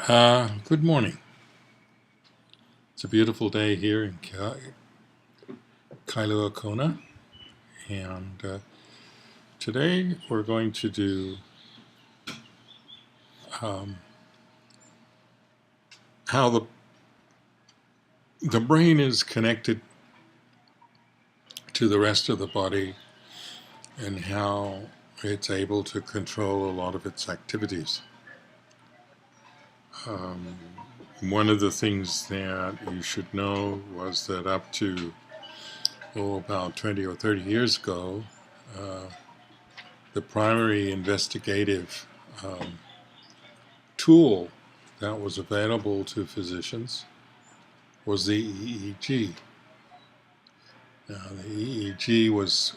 Good morning. It's a beautiful day here in Kailua Kona, and today we're going to do how the brain is connected to the rest of the body and how it's able to control a lot of its activities. One of the things that you should know was that up to about 20 or 30 years ago, the primary investigative tool that was available to physicians was the EEG. Now, the EEG was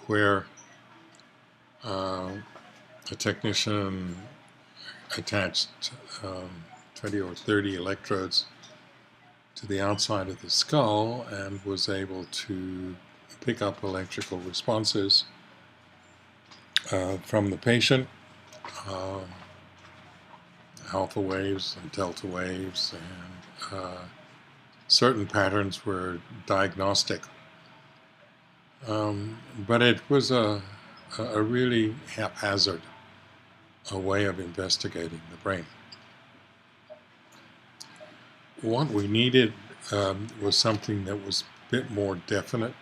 where a technician attached 20 or 30 electrodes to the outside of the skull and was able to pick up electrical responses from the patient, alpha waves and delta waves, and certain patterns were diagnostic. But it was a really haphazard way of investigating the brain. What we needed was something that was a bit more definite,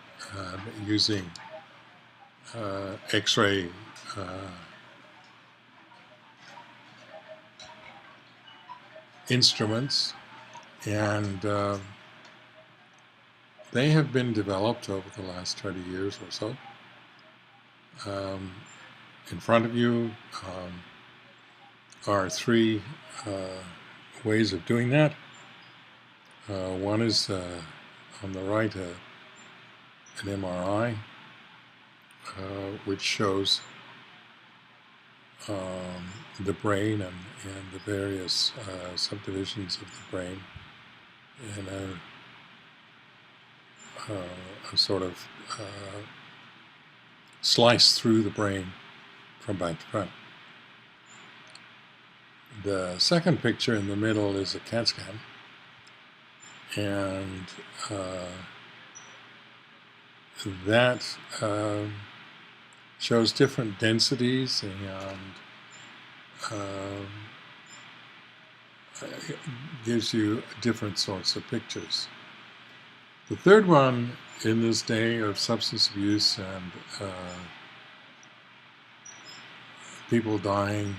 using X-ray instruments, and they have been developed over the last 20 years or so. In front of you are three ways of doing that. One is on the right an MRI, which shows the brain and the various subdivisions of the brain in a sort of slice through the brain from back to front. The second picture in the middle is a CAT scan, and that shows different densities and gives you different sorts of pictures. The third one, in this day of substance abuse and people dying,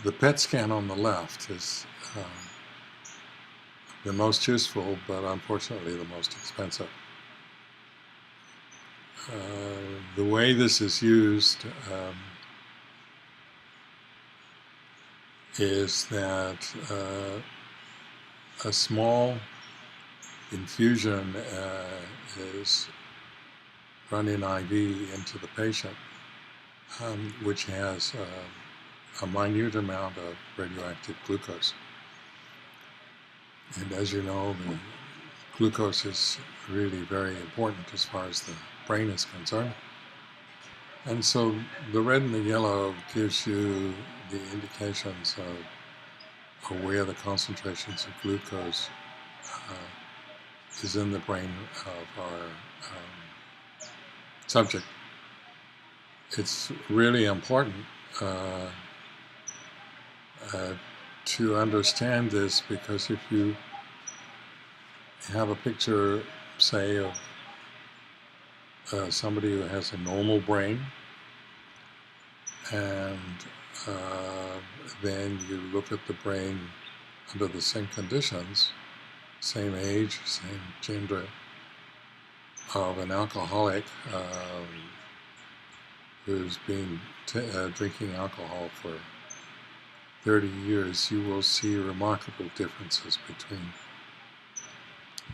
the PET scan on the left is the most useful, but unfortunately the most expensive. The way this is used is that a small infusion is run in IV into the patient, which has a minute amount of radioactive glucose. And as you know, the glucose is really very important as far as the brain is concerned. And so the red and the yellow gives you the indications of where the concentrations of glucose is in the brain of our subject. It's really important to understand this, because if you have a picture, say, of somebody who has a normal brain, and then you look at the brain under the same conditions, same age, same gender, of an alcoholic who's been drinking alcohol for 30 years, you will see remarkable differences between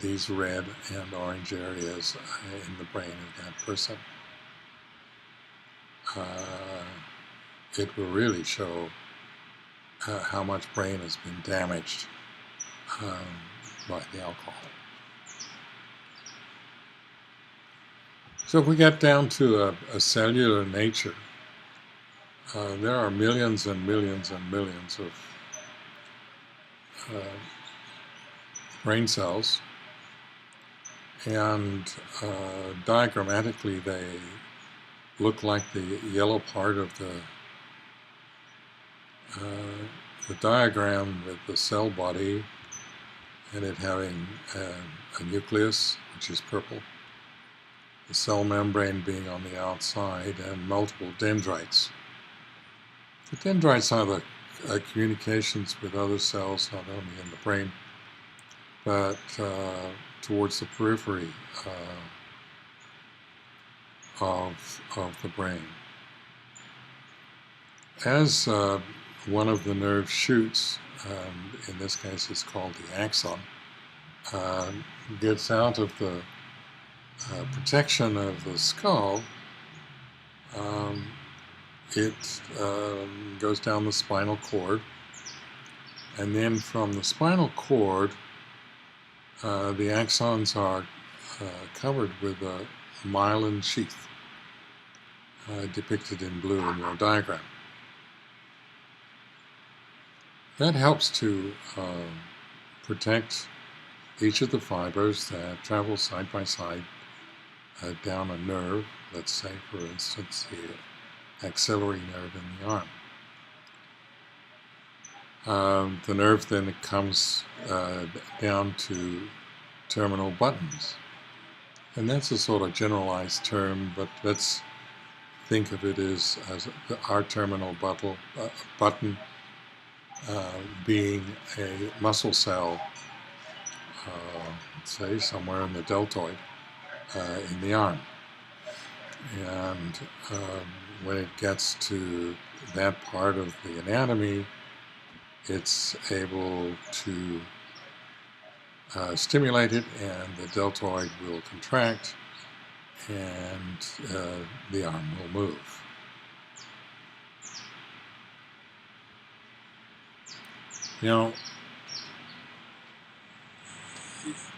these red and orange areas in the brain of that person. It will really show how much brain has been damaged by the alcohol. So if we get down to a cellular nature, there are millions and millions and millions of brain cells, and diagrammatically they look like the yellow part of the diagram with the cell body and it having a nucleus, which is purple, the cell membrane being on the outside, and multiple dendrites. The dendrites are the communications with other cells, not only in the brain, but towards the periphery of the brain. As one of the nerve shoots, in this case it's called the axon, gets out of the protection of the skull, it goes down the spinal cord, and then from the spinal cord the axons are covered with a myelin sheath depicted in blue in your diagram. That helps to protect each of the fibers that travel side by side down a nerve, let's say for instance the axillary nerve in the arm. The nerve then comes down to terminal buttons. And that's a sort of generalized term, but let's think of it as our terminal button being a muscle cell, say somewhere in the deltoid in the arm. And when it gets to that part of the anatomy, it's able to stimulate it, and the deltoid will contract, and the arm will move. Now,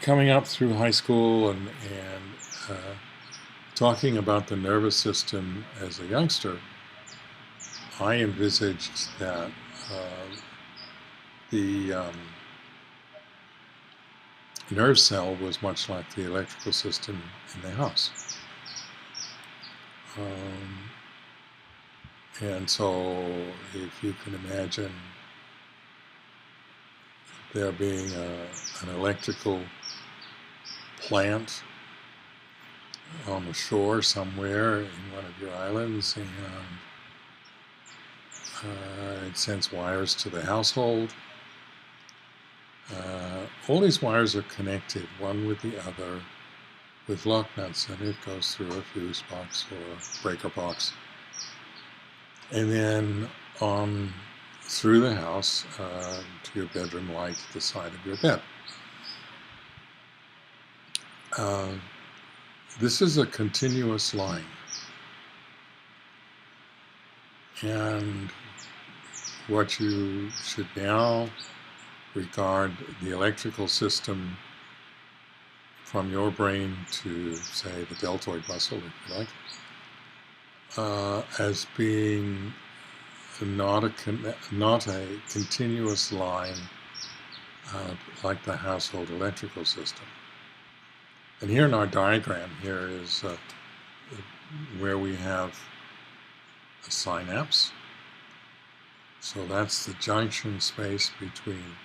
coming up through high school and talking about the nervous system as a youngster, I envisaged that the nerve cell was much like the electrical system in the house. And so if you can imagine there being an electrical plant on the shore somewhere in one of your islands, and it sends wires to the household. All these wires are connected one with the other with lock nuts, and it goes through a fuse box or a breaker box, and then on through the house to your bedroom light at the side of your bed. This is a continuous line, and what you should now regard the electrical system from your brain to, say, the deltoid muscle, if you like, as being not a continuous line like the household electrical system. And here in our diagram here is where we have a synapse. So that's the junction space between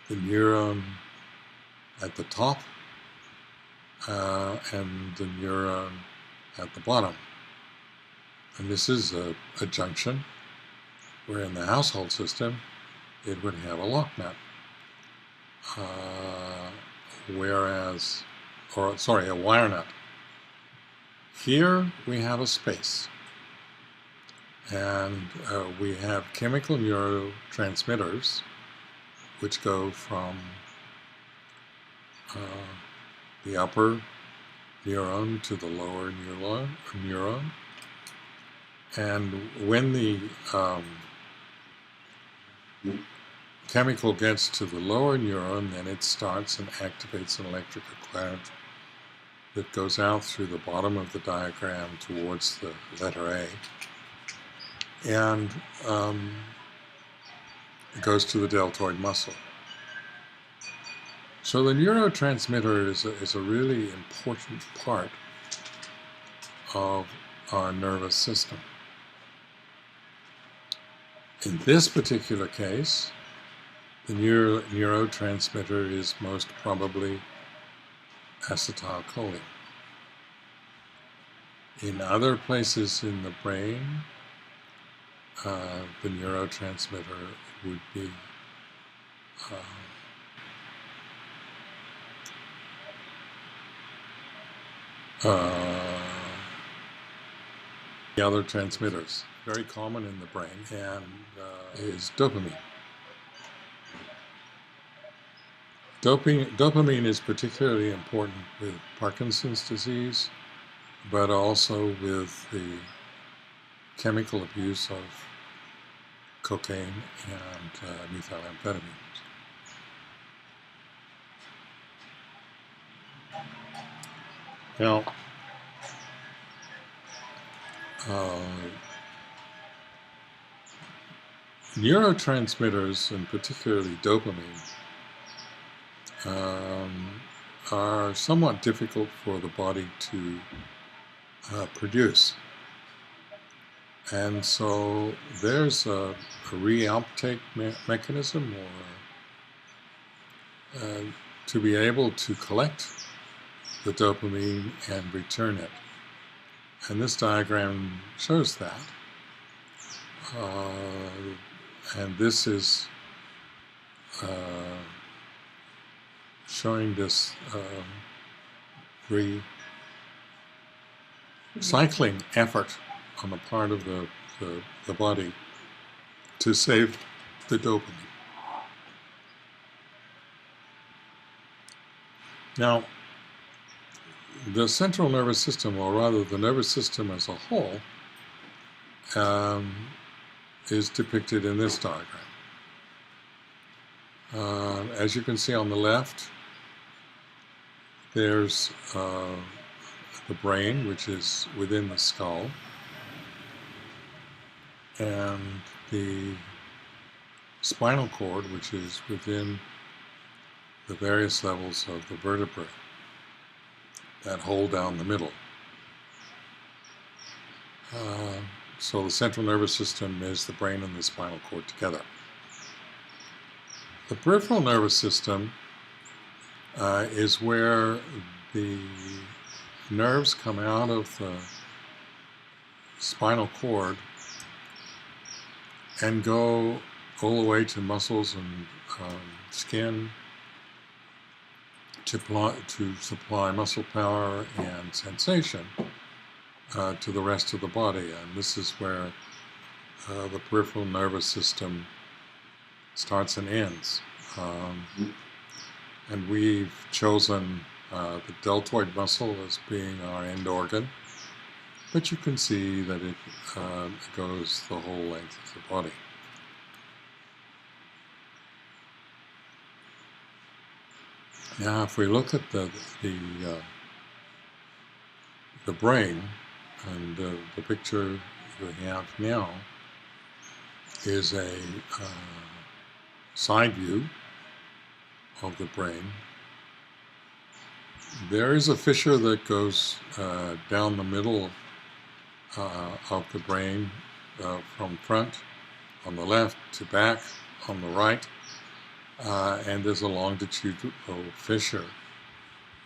the neuron at the top and the neuron at the bottom. And this is a junction where in the household system it would have a lock nut. A wire nut. Here we have a space, and we have chemical neurotransmitters which go from the upper neuron to the lower neuron. And when the chemical gets to the lower neuron, then it starts and activates an electrical current that goes out through the bottom of the diagram towards the letter A. and it goes to the deltoid muscle. So the neurotransmitter is a really important part of our nervous system. In this particular case, the neurotransmitter is most probably acetylcholine. In other places in the brain, the neurotransmitter would be the other transmitters, very common in the brain, and is dopamine. Dopamine is particularly important with Parkinson's disease, but also with the chemical abuse of cocaine and methamphetamines. Now, neurotransmitters, and particularly dopamine, are somewhat difficult for the body to produce. And so there's a reuptake mechanism, or to be able to collect the dopamine and return it. And this diagram shows that. And this is showing this recycling effort on the part of the body to save the dopamine. Now, the central nervous system, or rather the nervous system as a whole, is depicted in this diagram. As you can see on the left, there's the brain, which is within the skull, and the spinal cord, which is within the various levels of the vertebrae that hold down the middle. So the central nervous system is the brain and the spinal cord together. The peripheral nervous system is where the nerves come out of the spinal cord and go all the way to muscles and skin to supply muscle power and sensation to the rest of the body. And this is where the peripheral nervous system starts and ends. And we've chosen the deltoid muscle as being our end organ, but you can see that it goes the whole length of the body. Now, if we look at the brain, and the picture we have now is a side view of the brain. There is a fissure that goes down the middle of the brain from front on the left to back on the right, and there's a longitudinal fissure,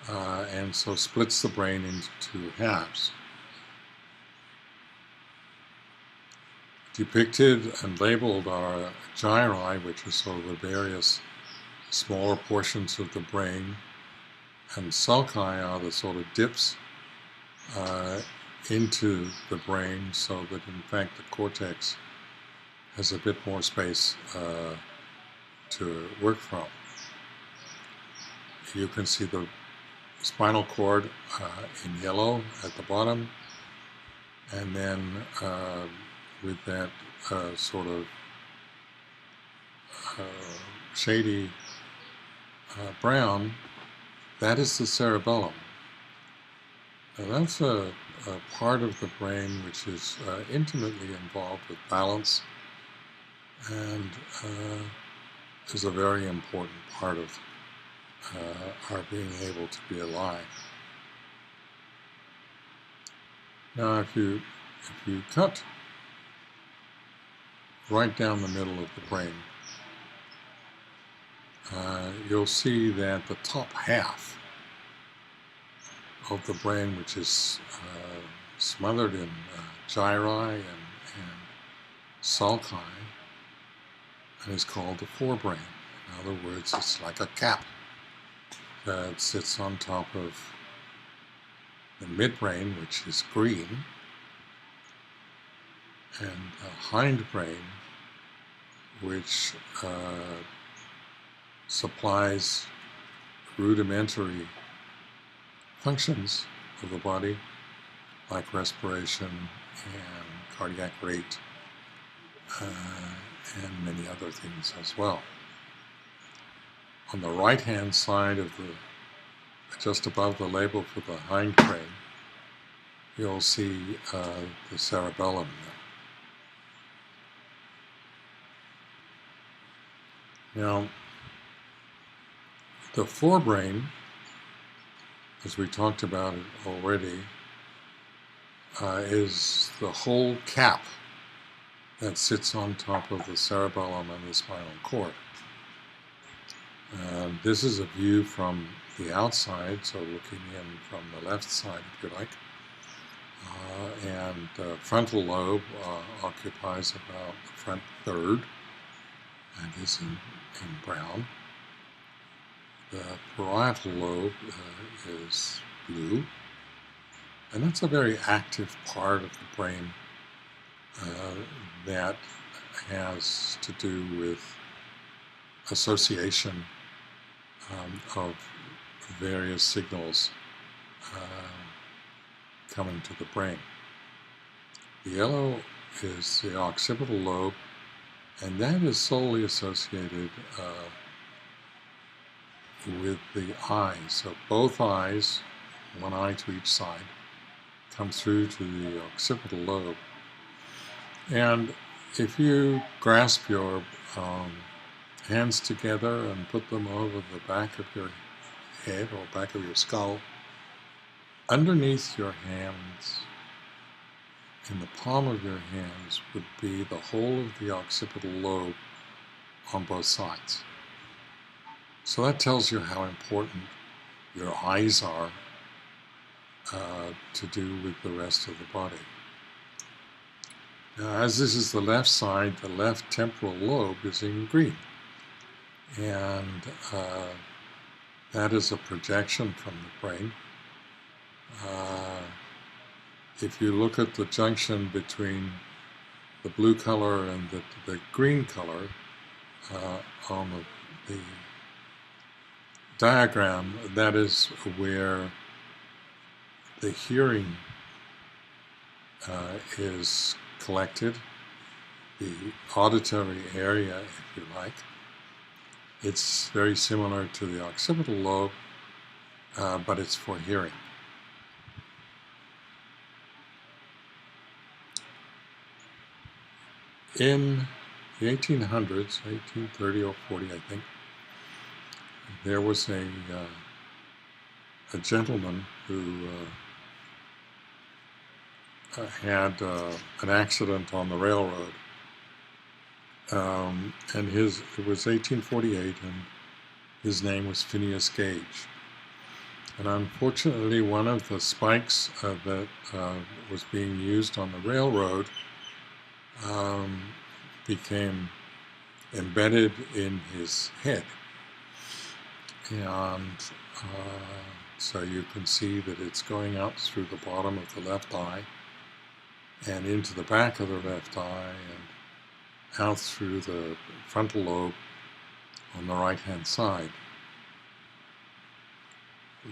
and so splits the brain into halves. Depicted and labeled are gyri, which are sort of the various smaller portions of the brain, and sulci are the sort of dips into the brain, so that in fact the cortex has a bit more space to work from. You can see the spinal cord in yellow at the bottom, and then with that sort of shady brown, that is the cerebellum. Now that's a a part of the brain which is intimately involved with balance and is a very important part of our being able to be alive. Now, if you cut right down the middle of the brain, you'll see that the top half of the brain, which is smothered in gyri and sulci, and is called the forebrain. In other words, it's like a cap that sits on top of the midbrain, which is green, and the hindbrain, which supplies rudimentary functions of the body, like respiration and cardiac rate, and many other things as well. On the right-hand side of just above the label for the hindbrain, you'll see the cerebellum there. Now, the forebrain, as we talked about it already, is the whole cap that sits on top of the cerebellum and the spinal cord. This is a view from the outside, so looking in from the left side, if you like. And the frontal lobe occupies about the front third, and is in brown. The parietal lobe is blue, and that's a very active part of the brain that has to do with association of various signals coming to the brain. The yellow is the occipital lobe, and that is solely associated with the eye. So both eyes, one eye to each side, come through to the occipital lobe. And if you grasp your hands together and put them over the back of your head or back of your skull, underneath your hands, in the palm of your hands, would be the whole of the occipital lobe on both sides. So that tells you how important your eyes are to do with the rest of the body. Now, as this is the left side, the left temporal lobe is in green. And that is a projection from the brain. If you look at the junction between the blue color and the green color on the diagram, that is where the hearing is collected, the auditory area, if you like. It's very similar to the occipital lobe, but it's for hearing. In the 1800s, 1830 or 40, I think, there was a gentleman who had an accident on the railroad. And it was 1848, and his name was Phineas Gage. And unfortunately, one of the spikes that was being used on the railroad became embedded in his head. And so you can see that it's going out through the bottom of the left eye and into the back of the left eye and out through the frontal lobe on the right-hand side.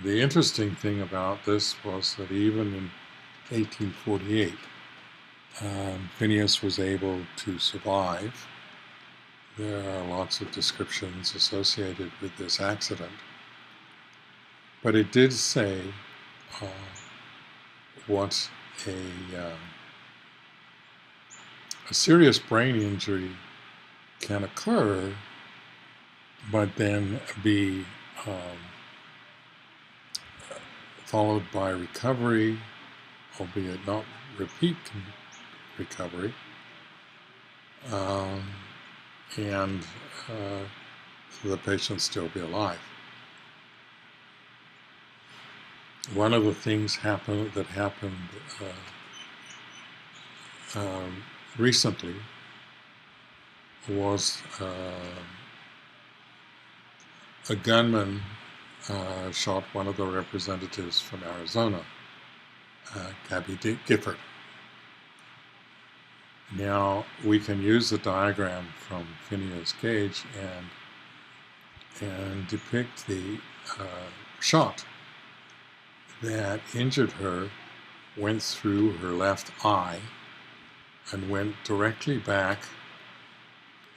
The interesting thing about this was that even in 1848, Phineas was able to survive. There are lots of descriptions associated with this accident. But it did say what a serious brain injury can occur, but then be followed by recovery, albeit not repeat recovery, and the patient still be alive. One of the things that happened recently was a gunman shot one of the representatives from Arizona, Gabby Gifford. Now, we can use the diagram from Phineas Gage and depict the shot that injured her, went through her left eye, and went directly back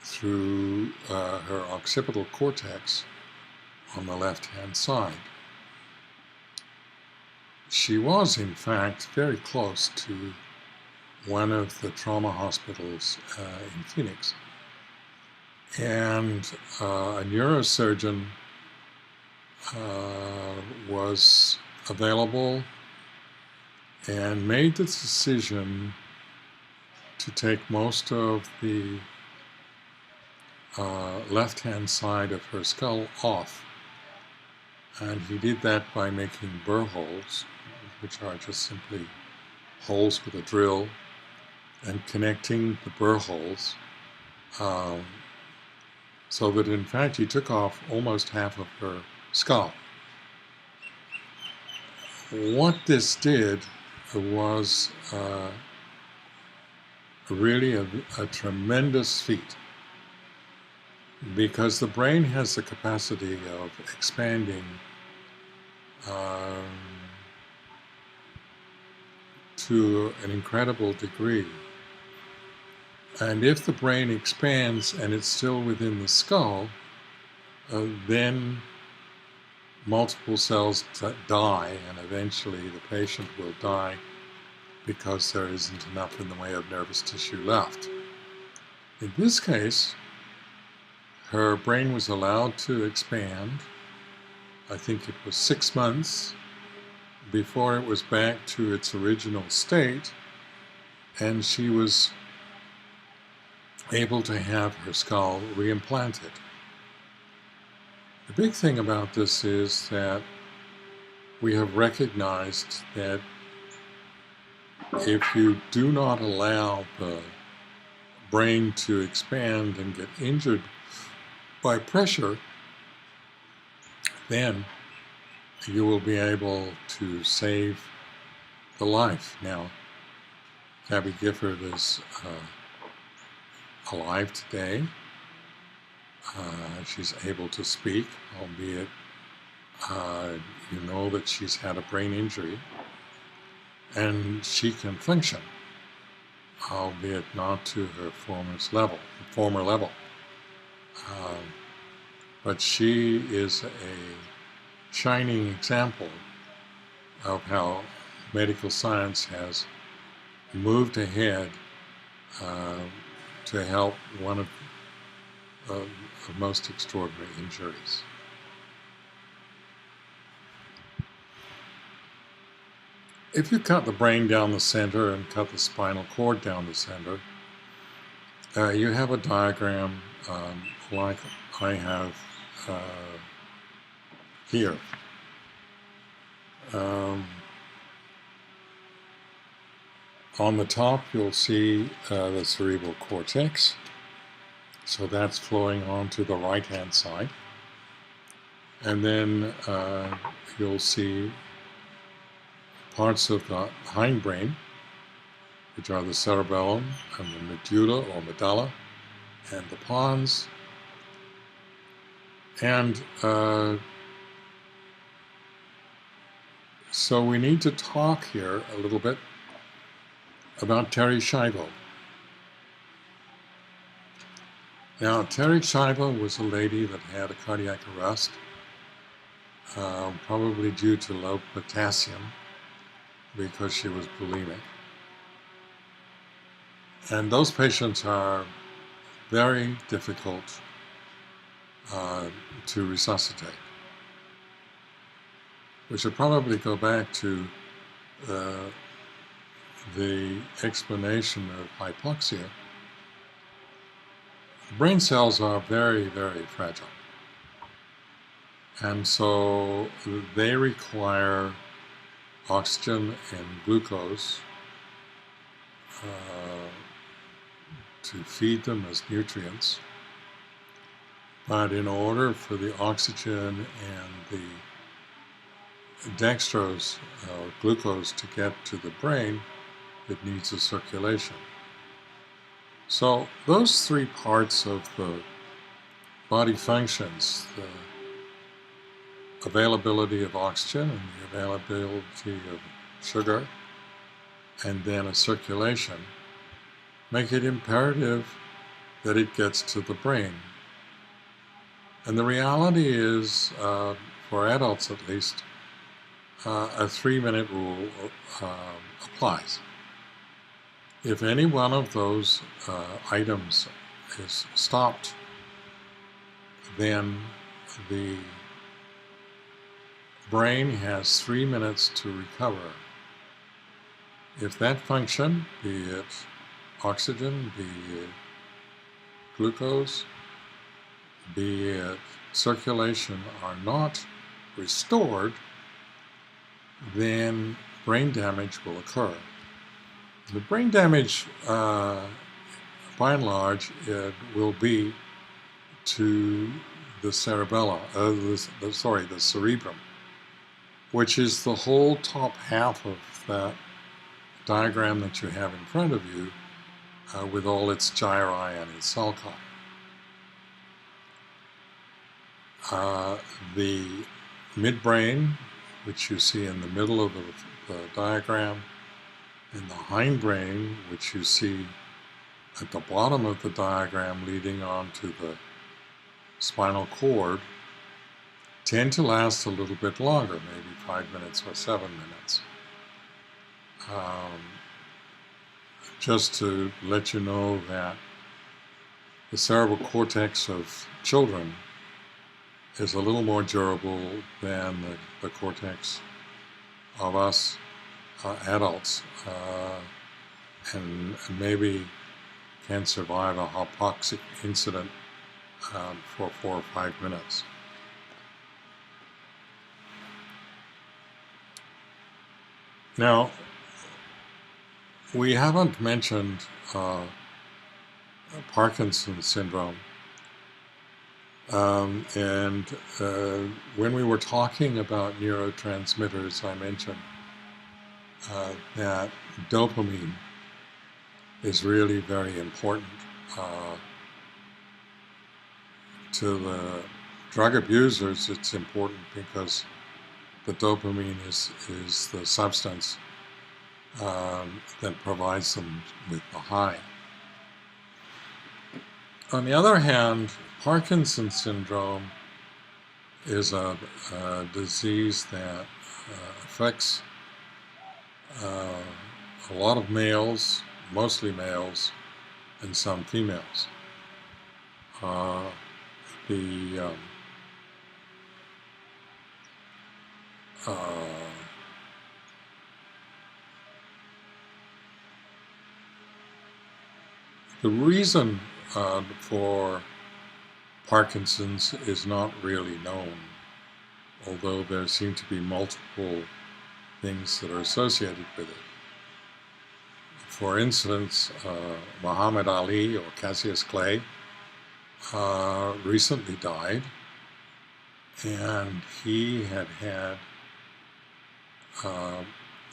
through her occipital cortex on the left-hand side. She was, in fact, very close to one of the trauma hospitals in Phoenix. And a neurosurgeon was available and made the decision to take most of the left-hand side of her skull off. And he did that by making burr holes, which are just simply holes with a drill, and connecting the burr holes so that in fact he took off almost half of her skull. What this did was really a tremendous feat, because the brain has the capacity of expanding to an incredible degree. And if the brain expands and it's still within the skull, then multiple cells die, and eventually the patient will die because there isn't enough in the way of nervous tissue left. In this case, her brain was allowed to expand. I think it was 6 months before it was back to its original state, and she was able to have her skull reimplanted. The big thing about this is that we have recognized that if you do not allow the brain to expand and get injured by pressure, then you will be able to save the life. Now, Gabby Gifford is alive today. She's able to speak, albeit you know that she's had a brain injury, and she can function, albeit not to her former level. But she is a shining example of how medical science has moved ahead to help one of the most extraordinary injuries. If you cut the brain down the center and cut the spinal cord down the center, you have a diagram like I have here. On the top, you'll see the cerebral cortex. So that's flowing onto the right-hand side. And then you'll see parts of the hindbrain, which are the cerebellum and the medulla or medulla and the pons. And so we need to talk here a little bit about Terri Schiavo. Now, Terri Schiavo was a lady that had a cardiac arrest, probably due to low potassium, because she was bulimic. And those patients are very difficult to resuscitate. We should probably go back to the explanation of hypoxia. Brain cells are very, very fragile. And so they require oxygen and glucose to feed them as nutrients. But in order for the oxygen and the dextrose or glucose to get to the brain, it needs a circulation. So those three parts of the body functions, the availability of oxygen and the availability of sugar, and then a circulation, make it imperative that it gets to the brain. And the reality is, for adults at least, a 3-minute rule applies. If any one of those items is stopped, then the brain has 3 minutes to recover. If that function, be it oxygen, be it glucose, be it circulation, are not restored, then brain damage will occur. The brain damage, by and large, it will be to the cerebellum, the cerebrum, which is the whole top half of that diagram that you have in front of you, with all its gyri and its sulci. The midbrain, which you see in the middle of the diagram, and the hindbrain, which you see at the bottom of the diagram leading on to the spinal cord, tend to last a little bit longer, maybe 5 minutes or 7 minutes. Just to let you know that the cerebral cortex of children is a little more durable than the cortex of us adults, and maybe can survive a hypoxic incident for 4 or 5 minutes. Now, we haven't mentioned Parkinson's syndrome. And when we were talking about neurotransmitters, I mentioned that dopamine is really very important to the drug abusers. It's important because the dopamine is the substance that provides them with the high. On the other hand, Parkinson's syndrome is a disease that affects a lot of males, mostly males, and some females. The reason for Parkinson's is not really known, although there seem to be multiple things that are associated with it. For instance, Muhammad Ali, or Cassius Clay, recently died, and he had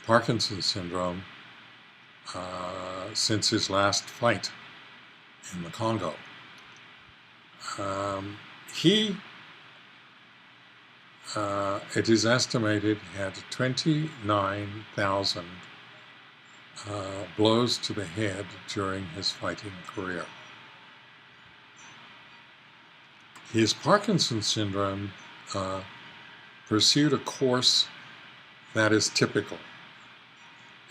Parkinson's syndrome since his last fight in the Congo. He, it is estimated, had 29,000 blows to the head during his fighting career. His Parkinson's syndrome pursued a course that is typical.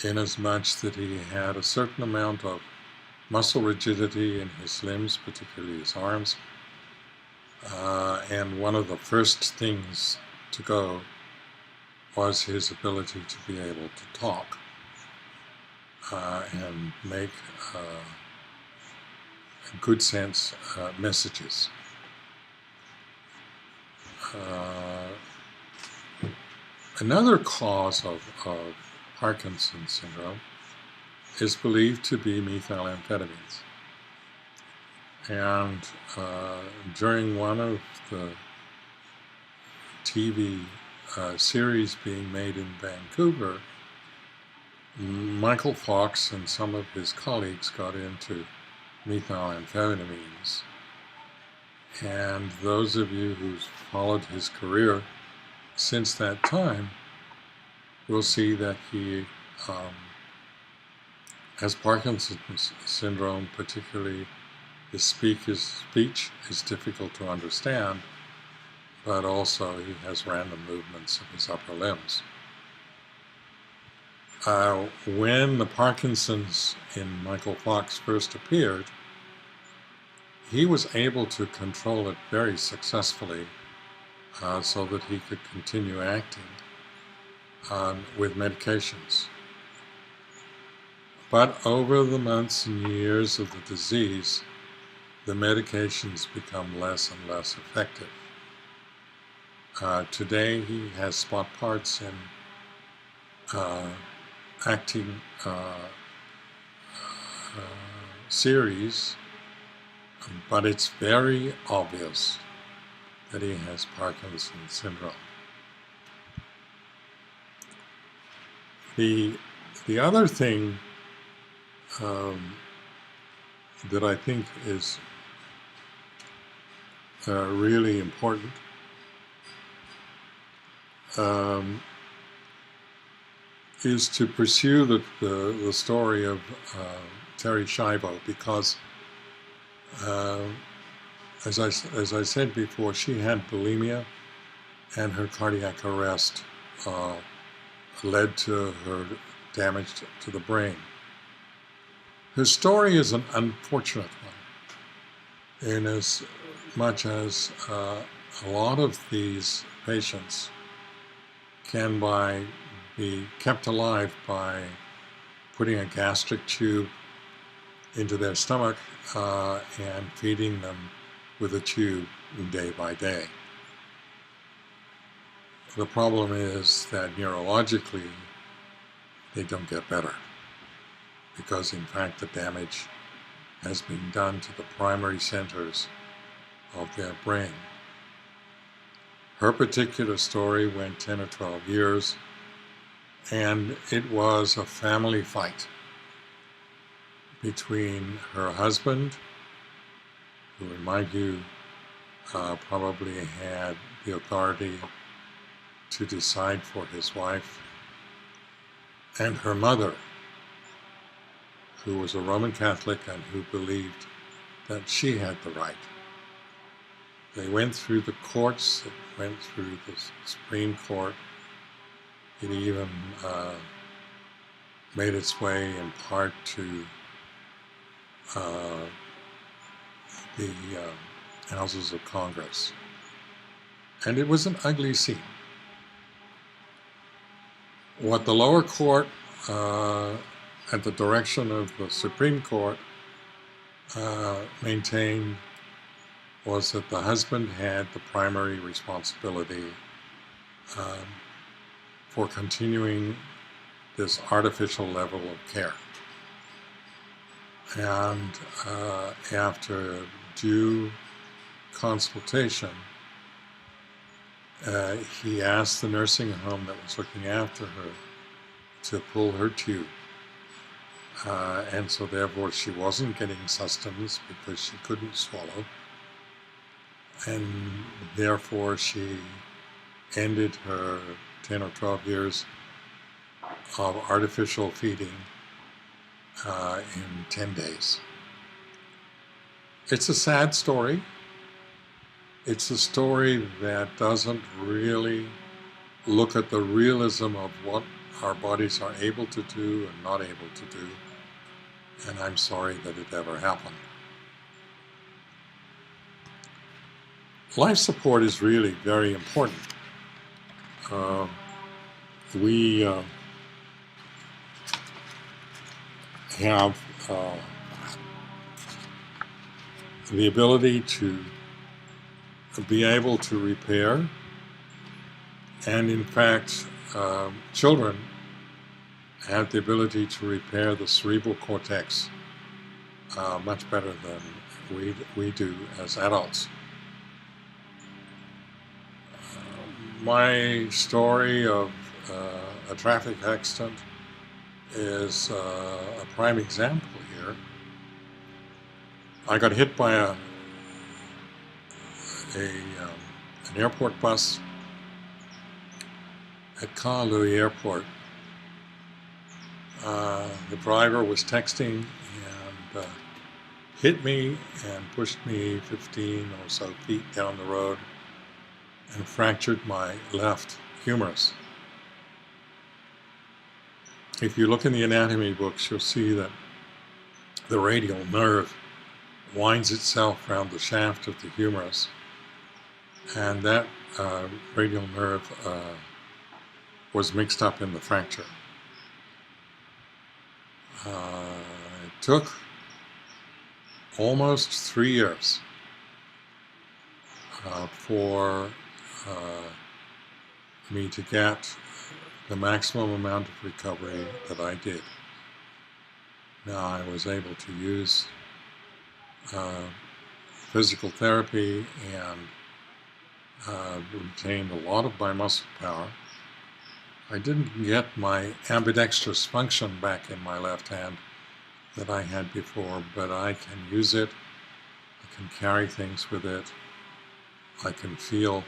inasmuch that he had a certain amount of muscle rigidity in his limbs, particularly his arms. And one of the first things to go was his ability to be able to talk and make good sense messages. Another cause of Parkinson's syndrome is believed to be methamphetamines. And during one of the TV series being made in Vancouver, Michael Fox and some of his colleagues got into methamphetamines. And those of you who've followed his career since that time will see that he has Parkinson's syndrome, particularly his speech is difficult to understand, but also he has random movements of his upper limbs. When the Parkinson's in Michael Fox first appeared, he was able to control it very successfully so that he could continue acting with medications. But over the months and years of the disease, the medications become less and less effective. Today he has spot parts in acting series, but it's very obvious that he has Parkinson's syndrome. The other thing that I think is really important is to pursue the story of Terri Schiavo, because as I said before, she had bulimia, and her cardiac arrest led to her damage to the brain. Her story is an unfortunate one, in as much as a lot of these patients can be kept alive by putting a gastric tube into their stomach and feeding them with a tube day by day. The problem is that neurologically they don't get better, because in fact the damage has been done to the primary centers of their brain. Her particular story went 10 or 12 years, and it was a family fight between her husband, who, in my view, probably had the authority to decide for his wife, and her mother, who was a Roman Catholic and who believed that she had the right. They went through the courts, it went through the Supreme Court. It even made its way in part to the Houses of Congress. And it was an ugly scene. What the lower court, at the direction of the Supreme Court, maintained was that the husband had the primary responsibility for continuing this artificial level of care. And after due consultation, he asked the nursing home that was looking after her to pull her tube. And so therefore she wasn't getting sustenance because she couldn't swallow. And therefore she ended her 10 or 12 years of artificial feeding in 10 days. It's a sad story. It's a story that doesn't really look at the realism of what our bodies are able to do and not able to do, and I'm sorry that it ever happened. Life support is really very important. We have the ability to be able to repair, and in fact, children have the ability to repair the cerebral cortex much better than we do as adults. My story of a traffic accident is a prime example here. I got hit by an airport bus at Kahului Airport. The driver was texting and hit me and pushed me 15 or so feet down the road and fractured my left humerus. If you look in the anatomy books, you'll see that the radial nerve winds itself around the shaft of the humerus, and that radial nerve was mixed up in the fracture. It took almost 3 years for me to get the maximum amount of recovery that I did. Now I was able to use physical therapy and retained a lot of my muscle power. I didn't get my ambidextrous function back in my left hand that I had before, but I can use it. I can carry things with it. I can feel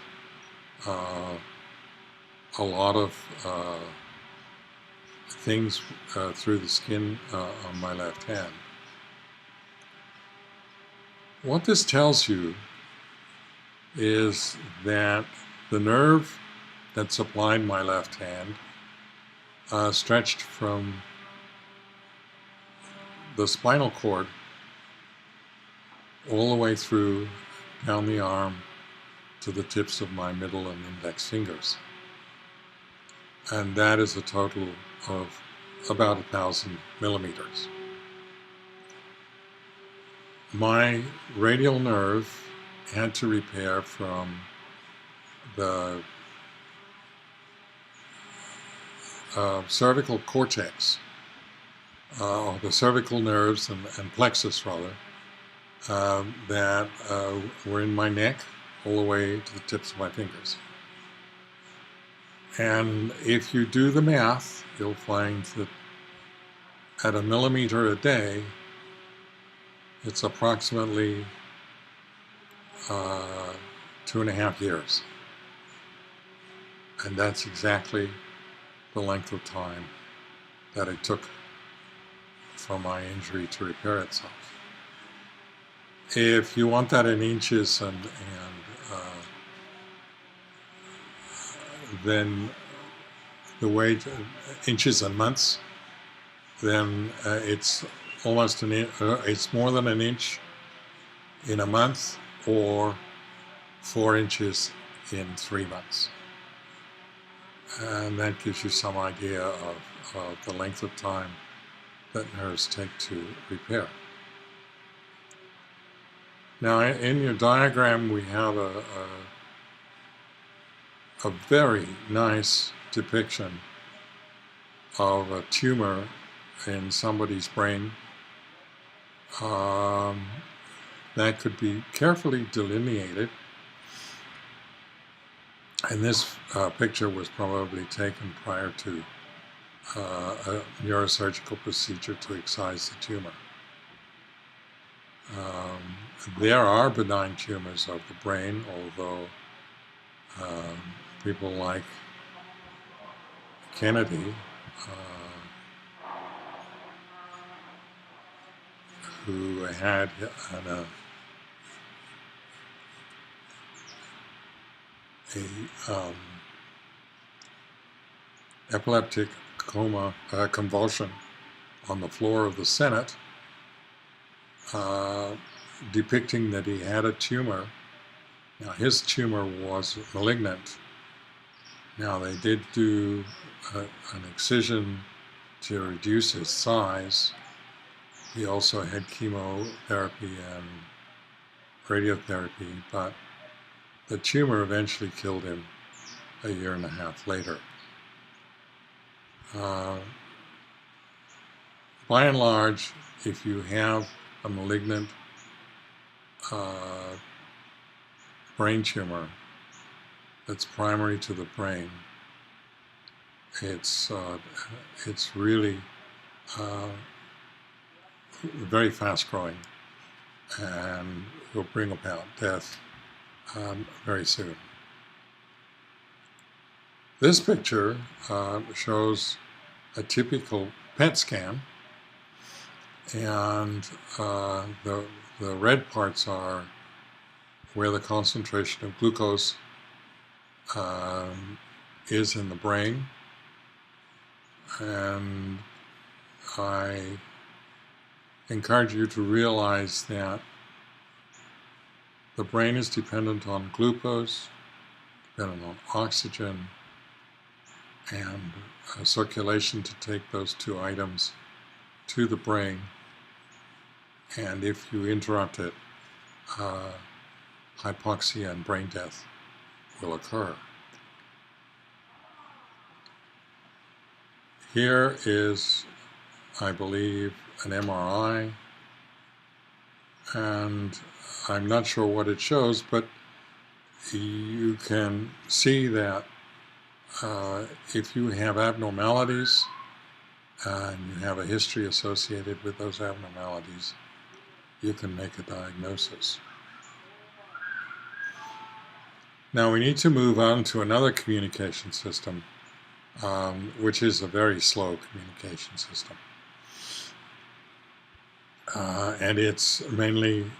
a lot of things through the skin on my left hand. What this tells you is that the nerve that supplied my left hand stretched from the spinal cord all the way through down the arm to the tips of my middle and index fingers. And that is a total of about 1,000 millimeters. My radial nerve had to repair from the cervical cortex, or the cervical nerves and plexus rather, that were in my neck all the way to the tips of my fingers. And if you do the math, you'll find that at 1 millimeter a day, it's approximately 2.5 years. And that's exactly the length of time that it took for my injury to repair itself. If you want that in inches and then the way inches and months, then it's almost it's more than an inch in a month, or 4 inches in 3 months. And that gives you some idea of the length of time that nerves take to repair. Now, in your diagram, we have a very nice depiction of a tumor in somebody's brain that could be carefully delineated. And this picture was probably taken prior to a neurosurgical procedure to excise the tumor. There are benign tumors of the brain, although people like Kennedy, who had an epileptic convulsion on the floor of the Senate, depicting that he had a tumor. Now, his tumor was malignant. Now, they did do an excision to reduce his size. He also had chemotherapy and radiotherapy, but the tumor eventually killed him a year and a half later. By and large, if you have a malignant brain tumor that's primary to the brain, it's really very fast growing and will bring about death very soon. This picture shows a typical PET scan, and the red parts are where the concentration of glucose is in the brain, and I encourage you to realize that the brain is dependent on glucose, dependent on oxygen, and circulation to take those two items to the brain. And if you interrupt it, hypoxia and brain death will occur. Here is, I believe, an MRI, and I'm not sure what it shows, but you can see that if you have abnormalities and you have a history associated with those abnormalities, you can make a diagnosis. Now we need to move on to another communication system, which is a very slow communication system. And it's mainly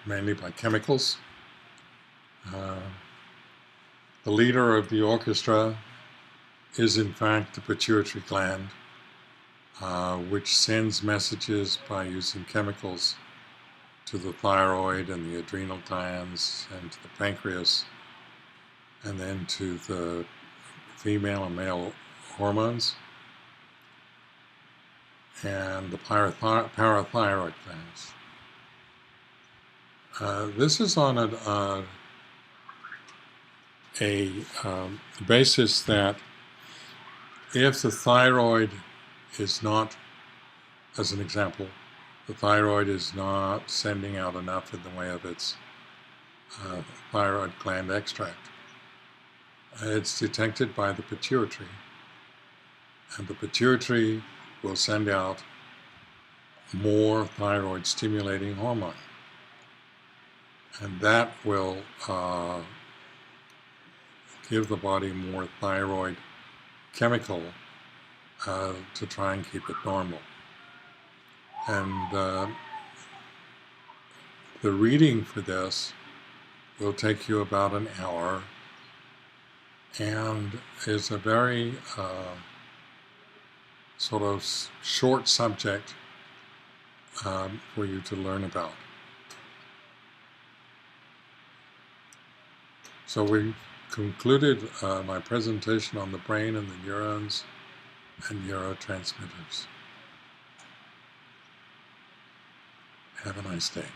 by chemicals. The leader of the orchestra is in fact the pituitary gland, which sends messages by using chemicals to the thyroid and the adrenal glands and to the pancreas, and then to the female and male hormones and the parathyroid glands. This is on a basis that if the thyroid is not, as an example, the thyroid is not sending out enough in the way of its thyroid gland extract, it's detected by the pituitary, and the pituitary will send out more thyroid stimulating hormone, and that will give the body more thyroid chemical to try and keep it normal. And the reading for this will take you about an hour and is a very sort of short subject for you to learn about. So we concluded my presentation on the brain and the neurons and neurotransmitters. Have a nice day.